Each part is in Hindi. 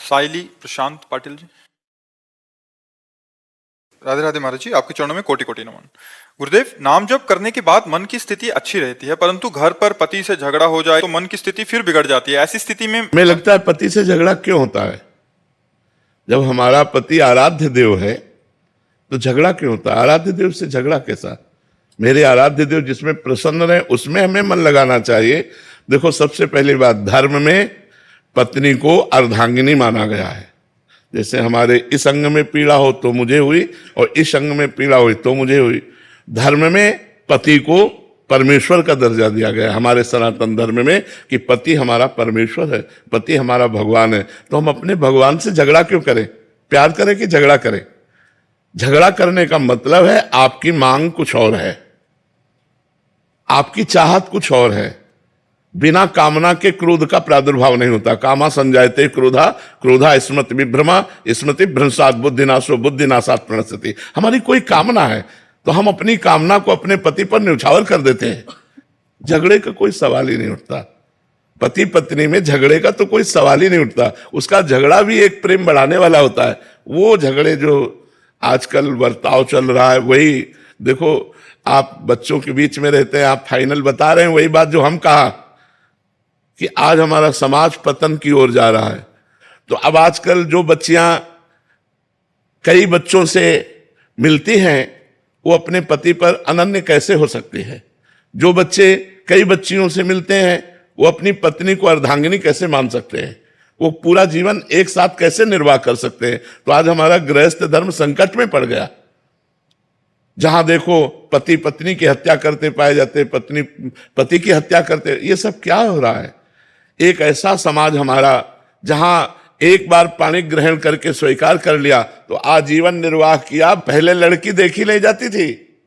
साइली प्रशांत पाटिल जी। राधे राधे महाराज जी, आपके चरणों में कोटि कोटि नमन। गुरुदेव, नाम जप करने के बाद मन की स्थिति अच्छी रहती है, परंतु घर पर पति से झगड़ा हो जाए तो मन की स्थिति फिर बिगड़ जाती है। ऐसी स्थिति में हमें लगता है पति से झगड़ा क्यों होता है? जब हमारा पति आराध्य देव है तो झगड़ा क्यों होता है? आराध्य देव से झगड़ा कैसा? मेरे आराध्य देव जिसमें प्रसन्न रहे उसमें हमें मन लगाना चाहिए। देखो, सबसे पहली बात, धर्म में पत्नी को अर्धांगिनी माना गया है। जैसे हमारे इस अंग में पीड़ा हो तो मुझे हुई और इस अंग में पीड़ा हुई तो मुझे हुई। धर्म में पति को परमेश्वर का दर्जा दिया गया है हमारे सनातन धर्म में, कि पति हमारा परमेश्वर है, पति हमारा भगवान है। तो हम अपने भगवान से झगड़ा क्यों करें? प्यार करें कि झगड़ा करें? झगड़ा करने का मतलब है आपकी मांग कुछ और है, आपकी चाहत कुछ और है। बिना कामना के क्रोध का प्रादुर्भाव नहीं होता। कामा संजायते क्रोधा, क्रोधा स्मृति विभ्रमा, स्मृति भ्रंशात बुद्धिनाशो, बुद्धिनाशात प्रणश्यति। हमारी कोई कामना है तो हम अपनी कामना को अपने पति पर न्यौछावर कर देते हैं। झगड़े का कोई सवाल ही नहीं उठता। पति पत्नी में झगड़े का तो कोई सवाल ही नहीं उठता। उसका झगड़ा भी एक प्रेम बढ़ाने वाला होता है। वो झगड़े जो आजकल बर्ताव चल रहा है, वही देखो, आप बच्चों के बीच में रहते हैं, आप फाइनल बता रहे हैं वही बात जो हम कहा कि आज हमारा समाज पतन की ओर जा रहा है। तो अब आजकल जो बच्चियां कई बच्चों से मिलती हैं वो अपने पति पर अनन्य कैसे हो सकती है? जो बच्चे कई बच्चियों से मिलते हैं वो अपनी पत्नी को अर्धांगिनी कैसे मान सकते हैं? वो पूरा जीवन एक साथ कैसे निर्वाह कर सकते हैं? तो आज हमारा गृहस्थ धर्म संकट में पड़ गया। जहां देखो पति पत्नी की हत्या करते पाए जाते, पत्नी पति की हत्या करते। ये सब क्या हो रहा है? एक ऐसा समाज हमारा जहां एक बार पाणी ग्रहण करके स्वीकार कर लिया तो आजीवन निर्वाह किया। पहले लड़की देखी नहीं जाती थी,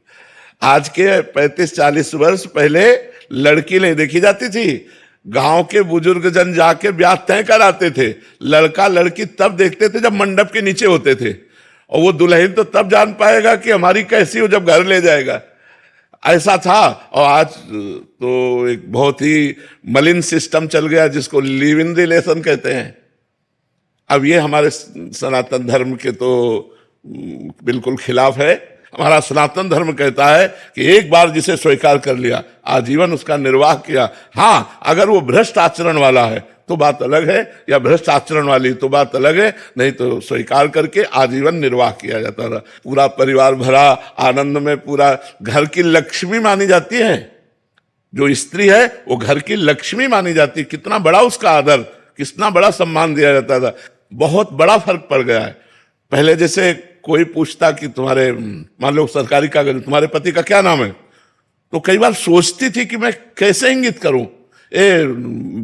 आज के 35-40 वर्ष पहले लड़की नहीं देखी जाती थी। गांव के बुजुर्ग जन जाके ब्याह तय कराते थे। लड़का लड़की तब देखते थे जब मंडप के नीचे होते थे, और वो दुल्हन तो तब जान पाएगा कि हमारी कैसी हो जब घर ले जाएगा। ऐसा था। और आज तो एक बहुत ही मलिन सिस्टम चल गया जिसको लिव इन रिलेशन कहते हैं। अब ये हमारे सनातन धर्म के तो बिल्कुल खिलाफ है। हमारा सनातन धर्म कहता है कि एक बार जिसे स्वीकार कर लिया आजीवन उसका निर्वाह किया। हाँ, अगर वो भ्रष्ट आचरण वाला है तो बात अलग है, या भ्रष्ट आचरण वाली तो बात अलग है, नहीं तो स्वीकार करके आजीवन निर्वाह किया जाता था। पूरा परिवार भरा आनंद में, पूरा घर की लक्ष्मी मानी जाती है। जो स्त्री है वो घर की लक्ष्मी मानी जाती है। कितना बड़ा उसका आदर, कितना बड़ा सम्मान दिया जाता था। बहुत बड़ा फर्क पड़ गया है। पहले जैसे कोई पूछता कि तुम्हारे, मान लो सरकारी कागज, तुम्हारे पति का क्या नाम है, तो कई बार सोचती थी कि मैं कैसे इंगित करूं, ए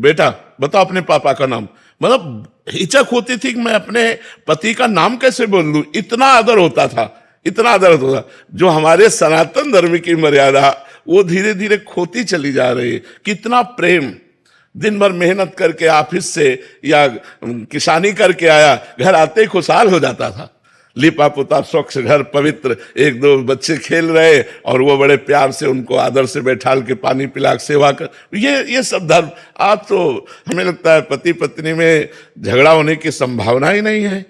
बेटा बताओ अपने पापा का नाम। मतलब हिचक होती थी कि मैं अपने पति का नाम कैसे बोल दूं। इतना आदर होता था, इतना आदर होता था। जो हमारे सनातन धर्म की मर्यादा वो धीरे धीरे खोती चली जा रही है। कितना प्रेम, दिन भर मेहनत करके ऑफिस से या किसानी करके आया, घर आते ही खुशहाल हो जाता था। लिपा पुता स्वच्छ घर पवित्र, एक दो बच्चे खेल रहे और वो बड़े प्यार से उनको आदर से बैठाल के पानी पिला के सेवा कर। ये सब धर्म। आज तो हमें लगता है पति पत्नी में झगड़ा होने की संभावना ही नहीं है।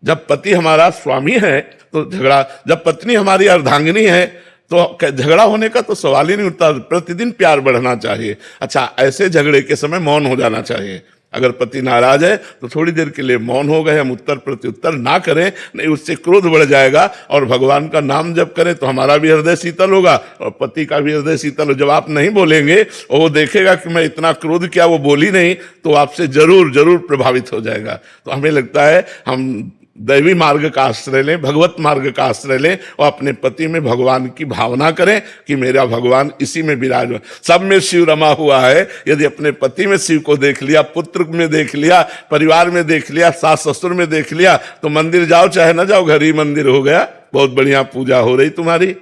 जब पति हमारा स्वामी है तो झगड़ा, जब पत्नी हमारी अर्धांगिनी है तो झगड़ा होने का तो सवाल ही नहीं उठता। प्रतिदिन प्यार बढ़ना चाहिए। अच्छा, ऐसे झगड़े के समय मौन हो जाना चाहिए। अगर पति नाराज है तो थोड़ी देर के लिए मौन हो गए, हम उत्तर प्रत्युत्तर ना करें, नहीं उससे क्रोध बढ़ जाएगा। और भगवान का नाम जब करें तो हमारा भी हृदय शीतल होगा और पति का भी हृदय शीतल हो। जब आप नहीं बोलेंगे और वो देखेगा कि मैं इतना क्रोध किया, वो बोली नहीं, तो आपसे जरूर जरूर प्रभावित हो जाएगा। तो हमें लगता है हम दैवी मार्ग का आश्रय लें, भगवत मार्ग का आश्रय लें और अपने पति में भगवान की भावना करें कि मेरा भगवान इसी में विराजमान। सब में शिव रमा हुआ है। यदि अपने पति में शिव को देख लिया, पुत्र में देख लिया, परिवार में देख लिया, सास ससुर में देख लिया, तो मंदिर जाओ चाहे ना जाओ, घर ही मंदिर हो गया। बहुत बढ़िया पूजा हो रही तुम्हारी।